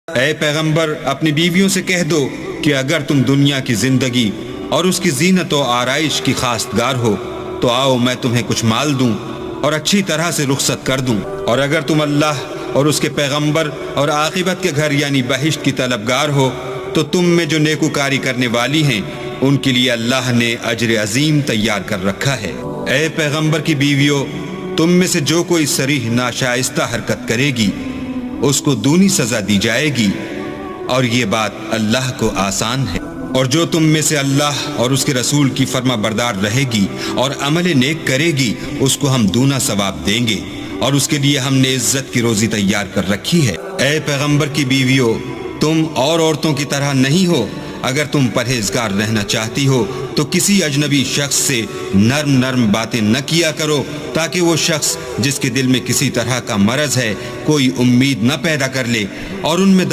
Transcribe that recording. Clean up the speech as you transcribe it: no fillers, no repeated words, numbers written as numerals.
اے پیغمبر اپنی بیویوں سے کہہ دو کہ اگر تم دنیا کی زندگی اور اس کی زینت و آرائش کی خواستگار ہو تو آؤ میں تمہیں کچھ مال دوں اور اچھی طرح سے رخصت کر دوں، اور اگر تم اللہ اور اس کے پیغمبر اور عاقبت کے گھر یعنی بہشت کی طلبگار ہو تو تم میں جو نیکوکاری کرنے والی ہیں ان کے لیے اللہ نے اجر عظیم تیار کر رکھا ہے۔ اے پیغمبر کی بیویوں، تم میں سے جو کوئی صریح ناشائستہ حرکت کرے گی اس کو دونی سزا دی جائے گی، اور یہ بات اللہ کو آسان ہے۔ اور جو تم میں سے اللہ اور اس کے رسول کی فرما بردار رہے گی اور عمل نیک کرے گی اس کو ہم دونا ثواب دیں گے، اور اس کے لیے ہم نے عزت کی روزی تیار کر رکھی ہے۔ اے پیغمبر کی بیویوں، تم اور عورتوں کی طرح نہیں ہو۔ اگر تم پرہیزگار رہنا چاہتی ہو تو کسی اجنبی شخص سے نرم نرم باتیں نہ کیا کرو، تاکہ وہ شخص جس کے دل میں کسی طرح کا مرض ہے کوئی امید نہ پیدا کر لے اور ان میں